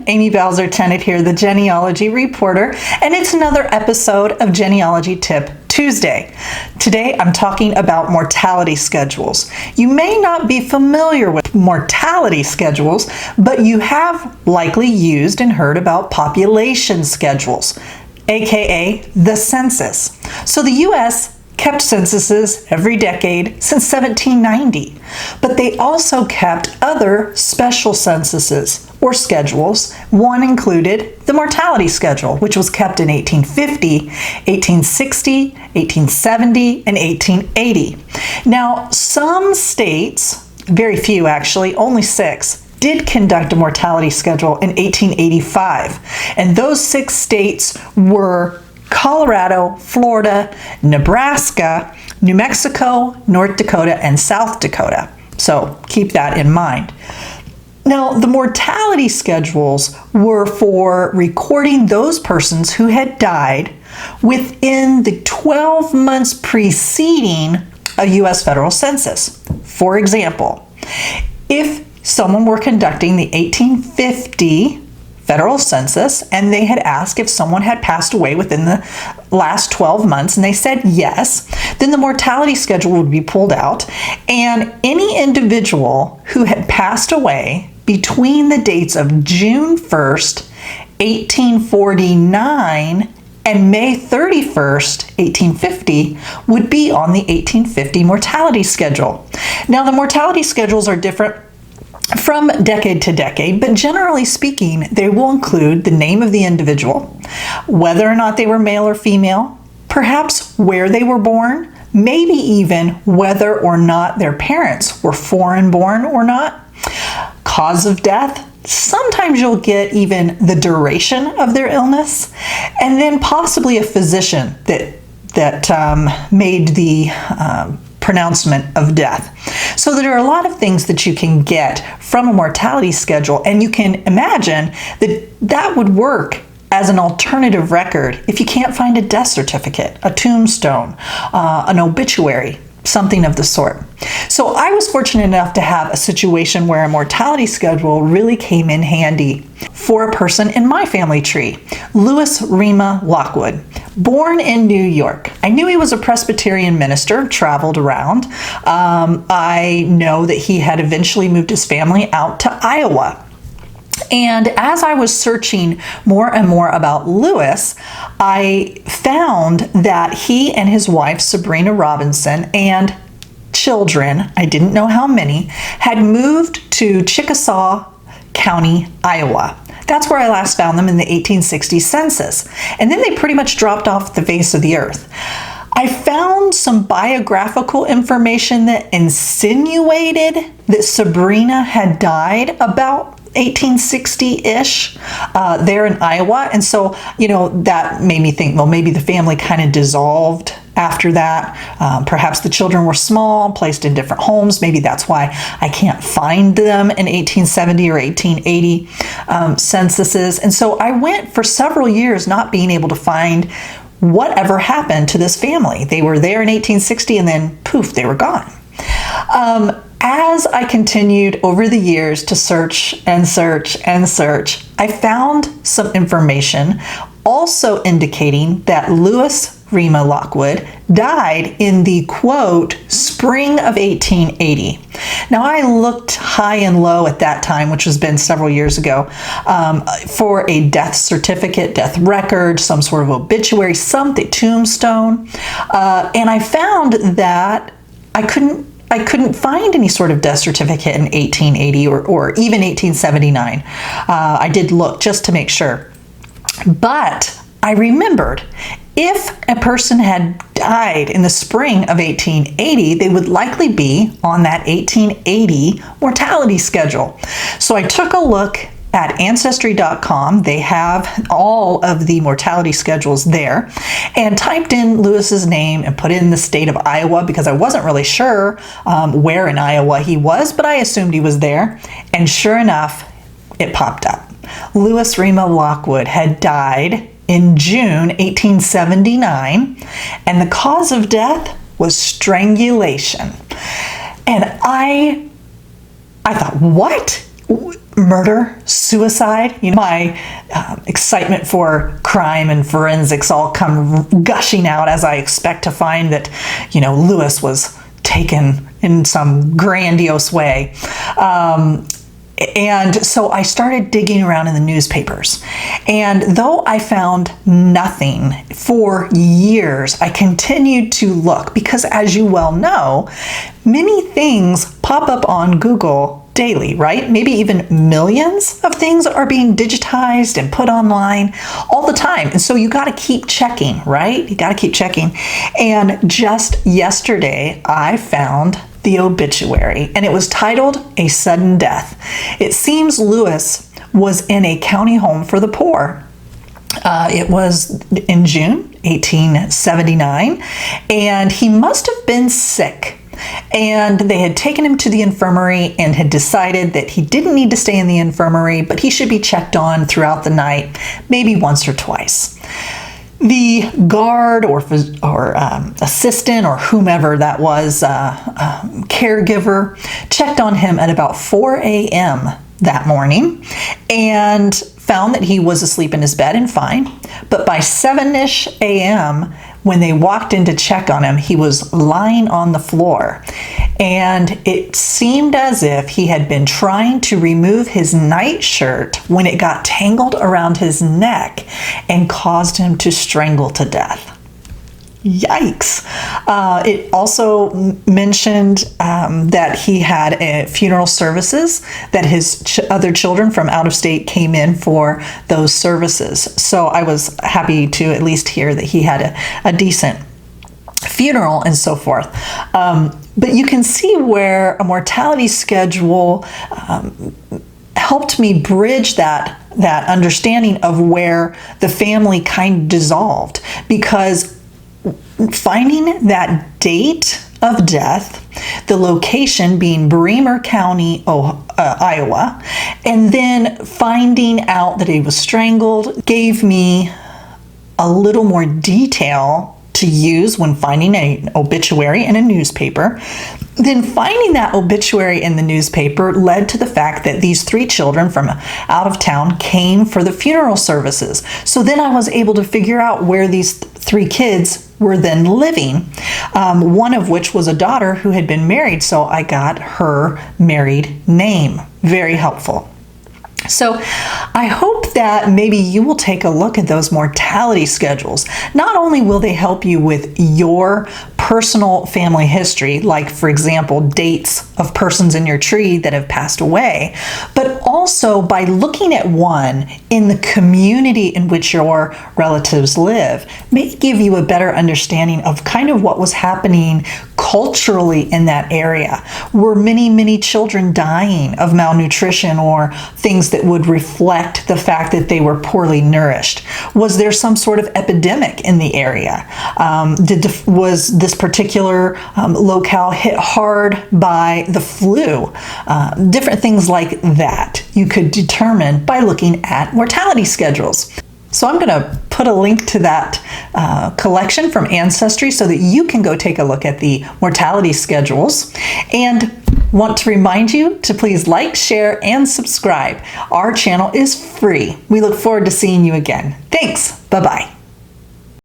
Amy Bowser-Tennant here, the Genealogy Reporter, and it's another episode of Genealogy Tip Tuesday. Today I'm talking about mortality schedules. You may not be familiar with mortality schedules, but you have likely used and heard about population schedules, aka the census. So the U.S. kept censuses every decade since 1790, but they also kept other special censuses or schedules. One included the mortality schedule, which was kept in 1850, 1860, 1870, and 1880. Now, some states, very few actually, only 6, did conduct a mortality schedule in 1885, and those 6 states were Colorado, Florida, Nebraska, New Mexico, North Dakota, and South Dakota. So keep that in mind. Now, the mortality schedules were for recording those persons who had died within the 12 months preceding a U.S. federal census. For example, if someone were conducting the 1850 federal census and they had asked if someone had passed away within the last 12 months and they said yes, then the mortality schedule would be pulled out, and any individual who had passed away between the dates of June 1st, 1849 and May 31st, 1850 would be on the 1850 mortality schedule. Now, the mortality schedules are different from decade to decade, but generally speaking, they will include the name of the individual, whether or not they were male or female, perhaps where they were born, maybe even whether or not their parents were foreign born or not, cause of death. Sometimes you'll get even the duration of their illness, and then possibly a physician that made the pronouncement of death. So there are a lot of things that you can get from a mortality schedule, and you can imagine that that would work as an alternative record if you can't find a death certificate, a tombstone, an obituary, something of the sort. So I was fortunate enough to have a situation where a mortality schedule really came in handy for a person in my family tree, Louis Rima Lockwood, born in New York. I knew he was a Presbyterian minister, traveled around. I know that he had eventually moved his family out to Iowa. And as I was searching more and more about Louis, I found that he and his wife, Sabrina Robinson, and children, I didn't know how many, had moved to Chickasaw County, Iowa. That's where I last found them in the 1860 census. And then they pretty much dropped off the face of the earth. I found some biographical information that insinuated that Sabrina had died about 1860-ish there in Iowa. And so, that made me think, well, maybe the family kind of dissolved after that. Perhaps the children were small, placed in different homes. Maybe that's why I can't find them in 1870 or 1880 censuses. And so I went for several years not being able to find whatever happened to this family. They were there in 1860 and then poof, they were gone. As I continued over the years to search and search and search, I found some information also indicating that Louis Rima Lockwood died in the, quote, spring of 1880. Now, I looked high and low at that time, which has been several years ago, for a death certificate, death record, some sort of obituary, something, tombstone, and I found that I couldn't find any sort of death certificate in 1880 or even 1879. I did look just to make sure. But I remembered if a person had died in the spring of 1880, they would likely be on that 1880 mortality schedule. So I took a look at Ancestry.com. They have all of the mortality schedules there, and typed in Louis's name and put in the state of Iowa because I wasn't really sure where in Iowa he was, but I assumed he was there. And sure enough, it popped up. Louis Rima Lockwood had died in June 1879, and the cause of death was strangulation. And I thought, what? murder, suicide. My excitement for crime and forensics all come gushing out as I expect to find that, Lewis was taken in some grandiose way. And so I started digging around in the newspapers. And though I found nothing for years, I continued to look because, as you well know, many things pop up on Google daily, right? Maybe even millions of things are being digitized and put online all the time. And so you got to keep checking, right? You got to keep checking. And just yesterday, I found the obituary, and it was titled "A Sudden Death." It seems Lewis was in a county home for the poor. It was in June 1879, and he must have been sick. And they had taken him to the infirmary and had decided that he didn't need to stay in the infirmary, but he should be checked on throughout the night, maybe once or twice. The guard or assistant or whomever that was, caregiver, checked on him at about 4 a.m. that morning and found that he was asleep in his bed and fine. But by 7-ish a.m., when they walked in to check on him, he was lying on the floor. And it seemed as if he had been trying to remove his nightshirt when it got tangled around his neck and caused him to strangle to death. Yikes. It also mentioned that he had funeral services, that his other children from out of state came in for those services. So I was happy to at least hear that he had a decent funeral and so forth. But you can see where a mortality schedule helped me bridge that understanding of where the family kind of dissolved, because finding that date of death, the location being Bremer County, Iowa, and then finding out that he was strangled gave me a little more detail to use when finding an obituary in a newspaper. Then finding that obituary in the newspaper led to the fact that these 3 children from out of town came for the funeral services. So then I was able to figure out where these 3 kids were then living, one of which was a daughter who had been married, so I got her married name. Very helpful. So I hope that maybe you will take a look at those mortality schedules. Not only will they help you with your personal family history, like for example, dates of persons in your tree that have passed away, but also by looking at one in the community in which your relatives live, may give you a better understanding of kind of what was happening culturally in that area. Were many children dying of malnutrition or things that would reflect the fact that they were poorly nourished? Was there some sort of epidemic in the area? Was this particular locale hit hard by the flu? Different things like that you could determine by looking at mortality schedules. So I'm going to put a link to that collection from Ancestry so that you can go take a look at the mortality schedules. And want to remind you to please like, share, and subscribe. Our channel is free. We look forward to seeing you again. Thanks. Bye-bye.